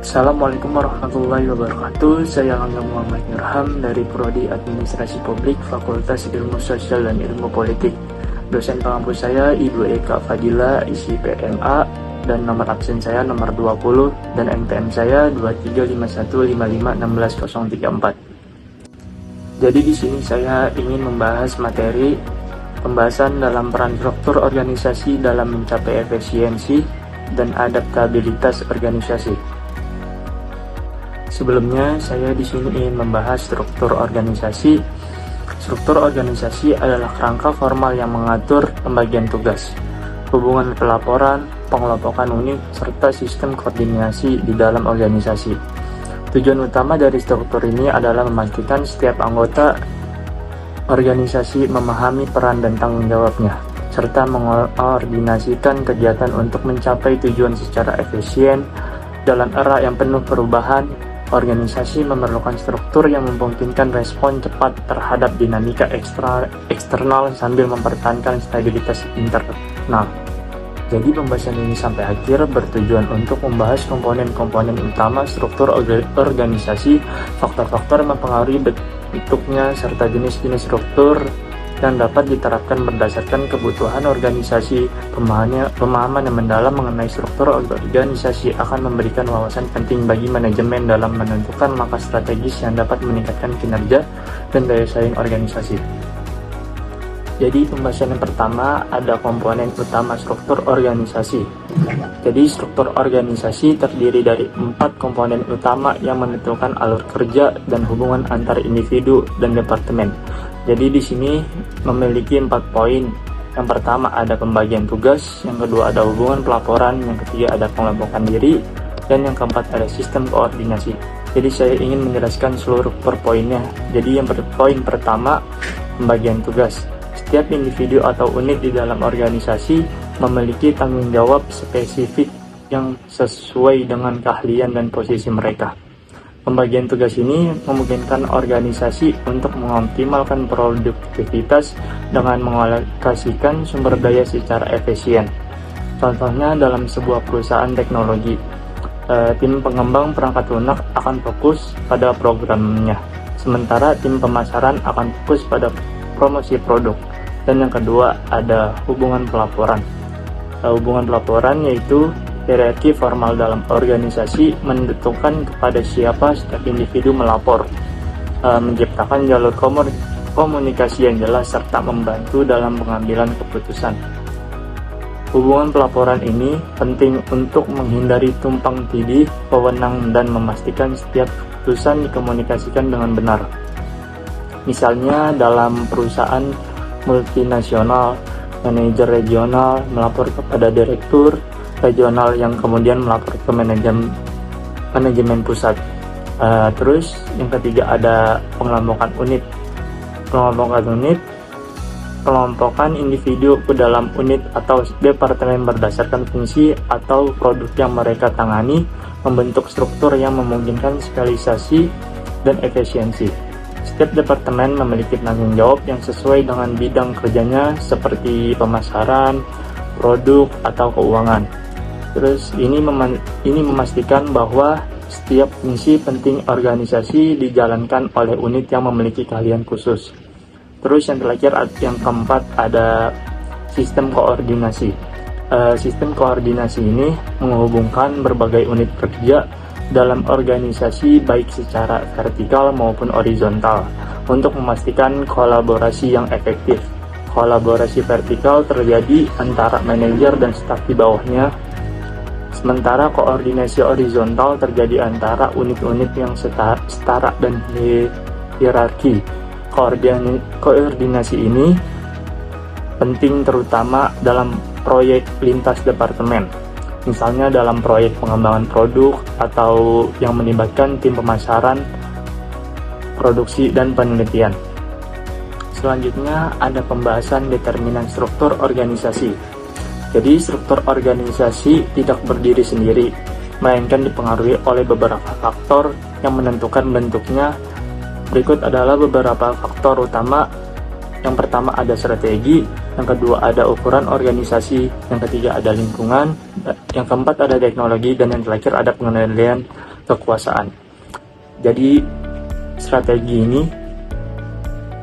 Assalamualaikum warahmatullahi wabarakatuh. Saya Angga Muhammad Nurham dari Prodi Administrasi Publik Fakultas Ilmu Sosial dan Ilmu Politik. Dosen pengampu saya Ibu Eka Fadila, isi PMA, dan nomor absen saya nomor 20 dan NPM saya 2351551634. Jadi di sini saya ingin membahas materi pembahasan dalam peran struktur organisasi dalam mencapai efisiensi dan adaptabilitas organisasi. Sebelumnya, saya di sini ingin membahas struktur organisasi. Struktur organisasi adalah kerangka formal yang mengatur pembagian tugas, hubungan pelaporan, pengelompokan unit, serta sistem koordinasi di dalam organisasi. Tujuan utama dari struktur ini adalah memastikan setiap anggota organisasi memahami peran dan tanggung jawabnya, serta mengkoordinasikan kegiatan untuk mencapai tujuan secara efisien. Dalam era yang penuh perubahan, organisasi memerlukan struktur yang memungkinkan respon cepat terhadap dinamika eksternal sambil mempertahankan stabilitas internal. Jadi pembahasan ini sampai akhir bertujuan untuk membahas komponen-komponen utama struktur organisasi, faktor-faktor yang mempengaruhi bentuknya, serta jenis-jenis struktur yang dapat diterapkan berdasarkan kebutuhan organisasi. Pemahaman yang mendalam mengenai struktur organisasi akan memberikan wawasan penting bagi manajemen dalam menentukan langkah strategis yang dapat meningkatkan kinerja dan daya saing organisasi. Jadi pembahasan yang pertama ada komponen utama struktur organisasi. Jadi struktur organisasi terdiri dari 4 komponen utama yang menentukan alur kerja dan hubungan antar individu dan departemen. Jadi di sini memiliki 4 poin. Yang pertama ada pembagian tugas, yang kedua ada hubungan pelaporan, yang ketiga ada pengelompokan diri, dan yang keempat ada sistem koordinasi. Jadi saya ingin menjelaskan seluruh per poinnya. Jadi yang poin pertama, pembagian tugas. Setiap individu atau unit di dalam organisasi memiliki tanggung jawab spesifik yang sesuai dengan keahlian dan posisi mereka. Pembagian tugas ini memungkinkan organisasi untuk mengoptimalkan produktivitas dengan mengalokasikan sumber daya secara efisien. Contohnya dalam sebuah perusahaan teknologi, tim pengembang perangkat lunak akan fokus pada programnya, sementara tim pemasaran akan fokus pada promosi produk. Dan yang kedua ada hubungan pelaporan. Hubungan pelaporan yaitu hierarki formal dalam organisasi menentukan kepada siapa setiap individu melapor, menciptakan jalur komunikasi yang jelas serta membantu dalam pengambilan keputusan. Hubungan pelaporan ini penting untuk menghindari tumpang tindih wewenang dan memastikan setiap keputusan dikomunikasikan dengan benar. Misalnya dalam perusahaan multinasional, manajer regional melapor kepada direktur regional yang kemudian melapor ke manajemen pusat. Terus yang ketiga ada pengelompokan unit. Pengelompokan individu ke dalam unit atau departemen berdasarkan fungsi atau produk yang mereka tangani, membentuk struktur yang memungkinkan spesialisasi dan efisiensi. Setiap departemen memiliki tanggung jawab yang sesuai dengan bidang kerjanya seperti pemasaran, produk, atau keuangan. Terus ini memastikan bahwa setiap fungsi penting organisasi dijalankan oleh unit yang memiliki keahlian khusus. Terus yang terakhir, yang keempat ada sistem koordinasi. Sistem koordinasi ini menghubungkan berbagai unit kerja dalam organisasi baik secara vertikal maupun horizontal untuk memastikan kolaborasi yang efektif. Kolaborasi vertikal terjadi antara manajer dan staf di bawahnya, sementara koordinasi horizontal terjadi antara unit-unit yang setara dan hierarki. Koordinasi ini penting terutama dalam proyek lintas departemen. Misalnya dalam proyek pengembangan produk atau yang melibatkan tim pemasaran, produksi, dan penelitian. Selanjutnya ada pembahasan determinan struktur organisasi. Jadi struktur organisasi tidak berdiri sendiri, melainkan dipengaruhi oleh beberapa faktor yang menentukan bentuknya. Berikut adalah beberapa faktor utama. Yang pertama ada strategi, Yang kedua ada ukuran organisasi, yang ketiga ada lingkungan, yang keempat ada teknologi, dan yang terakhir ada pengendalian kekuasaan. Jadi strategi ini,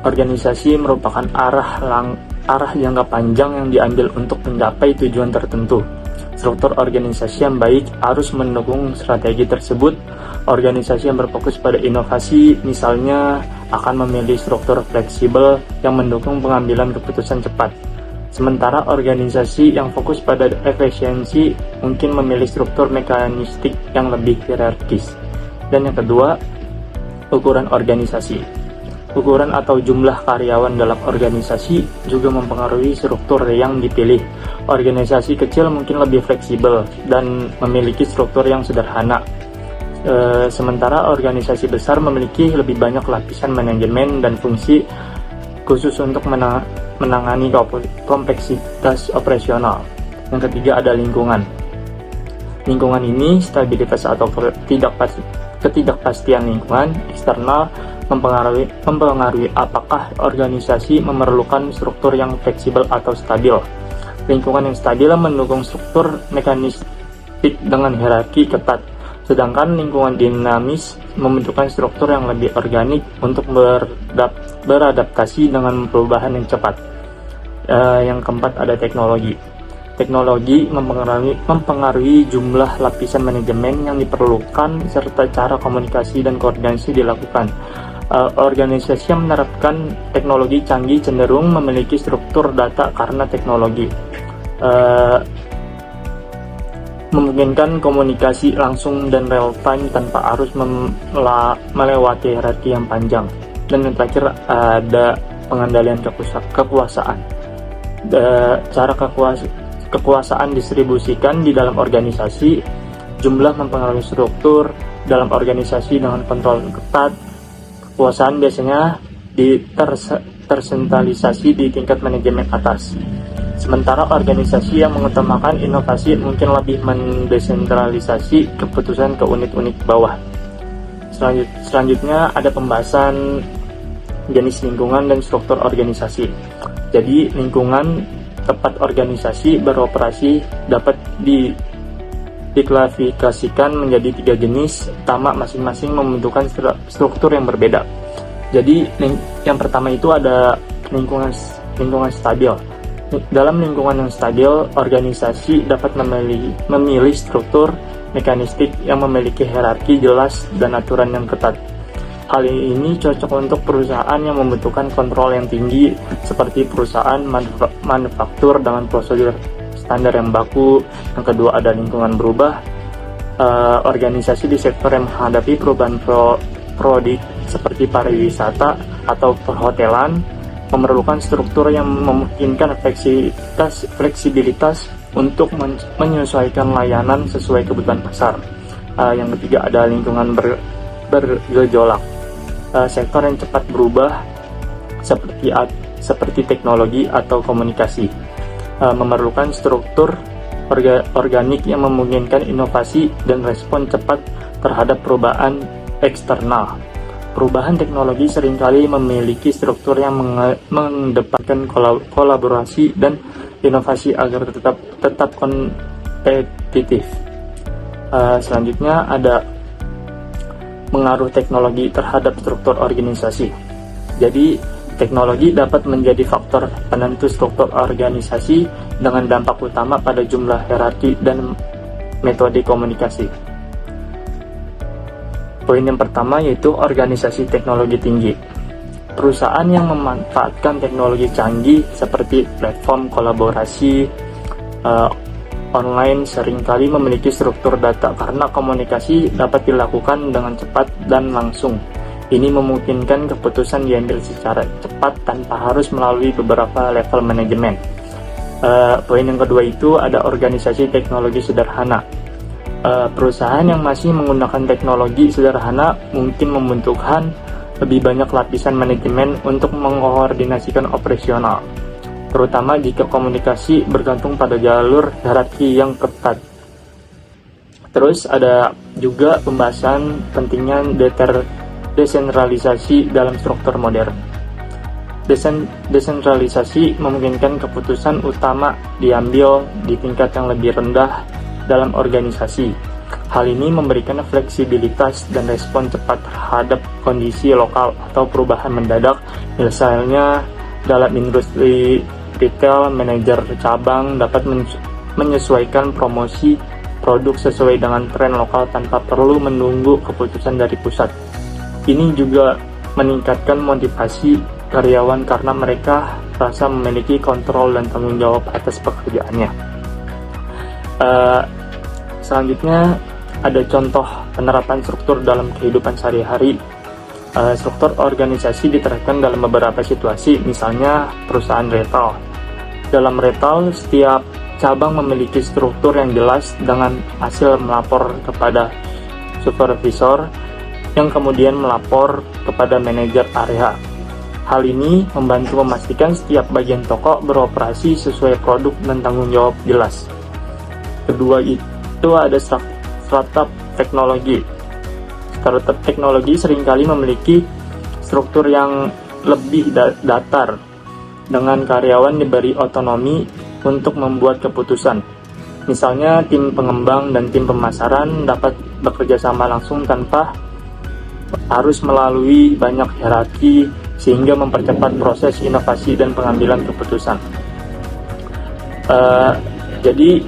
organisasi merupakan arah jangka panjang yang diambil untuk mencapai tujuan tertentu. Struktur organisasi yang baik harus mendukung strategi tersebut. Organisasi yang berfokus pada inovasi, misalnya, akan memilih struktur fleksibel yang mendukung pengambilan keputusan cepat. Sementara organisasi yang fokus pada efisiensi mungkin memilih struktur mekanistik yang lebih hierarkis. Dan yang kedua, ukuran organisasi. Ukuran atau jumlah karyawan dalam organisasi juga mempengaruhi struktur yang dipilih. Organisasi kecil mungkin lebih fleksibel dan memiliki struktur yang sederhana. Sementara organisasi besar memiliki lebih banyak lapisan manajemen dan fungsi khusus untuk menangani kompleksitas operasional. Yang ketiga ada lingkungan. Lingkungan ini stabilitas atau ketidakpastian lingkungan eksternal mempengaruhi apakah organisasi memerlukan struktur yang fleksibel atau stabil. Lingkungan yang stabil mendukung struktur mekanistik dengan hierarki ketat, sedangkan lingkungan dinamis membentukkan struktur yang lebih organik untuk beradaptasi dengan perubahan yang cepat. Yang keempat ada teknologi. Teknologi mempengaruhi jumlah lapisan manajemen yang diperlukan serta cara komunikasi dan koordinasi dilakukan. Organisasi yang menerapkan teknologi canggih cenderung memiliki struktur data karena teknologi memungkinkan komunikasi langsung dan real time tanpa harus melewati hierarki yang panjang. Dan yang terakhir ada pengendalian kekuasaan. Cara kekuasaan distribusikan di dalam organisasi, jumlah mempengaruhi struktur dalam organisasi dengan kontrol ketat. Kekuasaan biasanya tersentralisasi di tingkat manajemen atas. Sementara organisasi yang mengutamakan inovasi mungkin lebih mendesentralisasi keputusan ke unit-unit bawah. Selanjutnya ada pembahasan jenis lingkungan dan struktur organisasi. Jadi lingkungan tempat organisasi beroperasi dapat diklasifikasikan menjadi 3 jenis utama, masing-masing membentukkan struktur yang berbeda. Jadi yang pertama itu ada lingkungan stabil. Dalam lingkungan yang stabil, organisasi dapat memilih struktur mekanistik yang memiliki hierarki jelas dan aturan yang ketat. Hal ini cocok untuk perusahaan yang membutuhkan kontrol yang tinggi, seperti perusahaan manufaktur dengan prosedur standar yang baku. Yang kedua ada lingkungan berubah. Organisasi di sektor yang menghadapi perubahan produk seperti pariwisata atau perhotelan memerlukan struktur yang memungkinkan fleksibilitas untuk menyesuaikan layanan sesuai kebutuhan pasar. Yang ketiga ada lingkungan bergejolak. Sektor yang cepat berubah seperti teknologi atau komunikasi memerlukan struktur organik yang memungkinkan inovasi dan respon cepat terhadap perubahan eksternal. Perubahan teknologi seringkali memiliki struktur yang mengedepankan kolaborasi dan inovasi agar tetap kompetitif. Selanjutnya ada pengaruh teknologi terhadap struktur organisasi. Jadi teknologi dapat menjadi faktor penentu struktur organisasi dengan dampak utama pada jumlah hierarki dan metode komunikasi. Poin yang pertama yaitu organisasi teknologi tinggi. Perusahaan yang memanfaatkan teknologi canggih seperti platform kolaborasi online seringkali memiliki struktur data karena komunikasi dapat dilakukan dengan cepat dan langsung. Ini memungkinkan keputusan diambil secara cepat tanpa harus melalui beberapa level manajemen. Poin yang kedua itu ada organisasi teknologi sederhana. Perusahaan yang masih menggunakan teknologi sederhana mungkin membutuhkan lebih banyak lapisan manajemen untuk mengkoordinasikan operasional, terutama jika komunikasi bergantung pada jalur hierarki yang ketat. Terus ada juga pembahasan pentingnya desentralisasi dalam struktur modern. Desentralisasi memungkinkan keputusan utama diambil di tingkat yang lebih rendah dalam organisasi. Hal ini memberikan fleksibilitas dan respon cepat terhadap kondisi lokal atau perubahan mendadak. Misalnya, dalam industri retail, manajer cabang dapat menyesuaikan promosi produk sesuai dengan tren lokal tanpa perlu menunggu keputusan dari pusat. Ini juga meningkatkan motivasi karyawan karena mereka merasa memiliki kontrol dan tanggung jawab atas pekerjaannya. Selanjutnya ada contoh penerapan struktur dalam kehidupan sehari-hari. Struktur organisasi diterapkan dalam beberapa situasi, misalnya perusahaan retail. Dalam retail, setiap cabang memiliki struktur yang jelas dengan hasil melapor kepada supervisor yang kemudian melapor kepada manajer area. Hal ini membantu memastikan setiap bagian toko beroperasi sesuai produk dan tanggung jawab jelas. Kedua itu ada startup teknologi. Startup teknologi seringkali memiliki struktur yang lebih datar, dengan karyawan diberi otonomi untuk membuat keputusan. Misalnya, tim pengembang dan tim pemasaran dapat bekerja sama langsung tanpa harus melalui banyak hierarki, sehingga mempercepat proses inovasi dan pengambilan keputusan. Jadi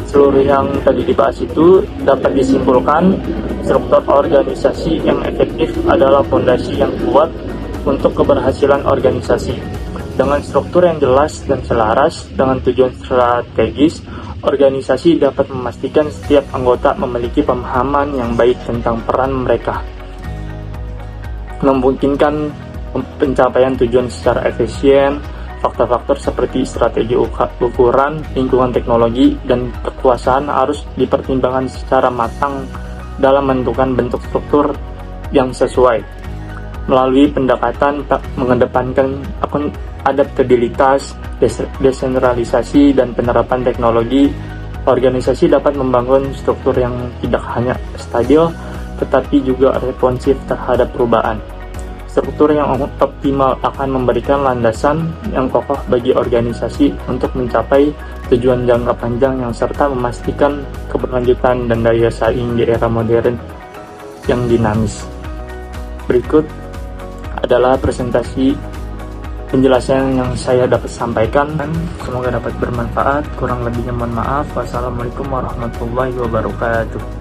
seluruh yang tadi dibahas itu dapat disimpulkan, struktur organisasi yang efektif adalah fondasi yang kuat untuk keberhasilan organisasi. Dengan struktur yang jelas dan selaras dengan tujuan strategis, organisasi dapat memastikan setiap anggota memiliki pemahaman yang baik tentang peran mereka, memungkinkan pencapaian tujuan secara efisien. Faktor-faktor seperti strategi ukuran, lingkungan teknologi, dan kekuasaan harus dipertimbangkan secara matang dalam menentukan bentuk struktur yang sesuai. Melalui pendekatan mengedepankan adaptabilitas, desentralisasi, dan penerapan teknologi, organisasi dapat membangun struktur yang tidak hanya stabil, tetapi juga responsif terhadap perubahan. Struktur yang optimal akan memberikan landasan yang kokoh bagi organisasi untuk mencapai tujuan jangka panjang yang serta memastikan keberlanjutan dan daya saing di era modern yang dinamis. Berikut adalah presentasi penjelasan yang saya dapat sampaikan. Semoga dapat bermanfaat. Kurang lebihnya mohon maaf. Wassalamualaikum warahmatullahi wabarakatuh.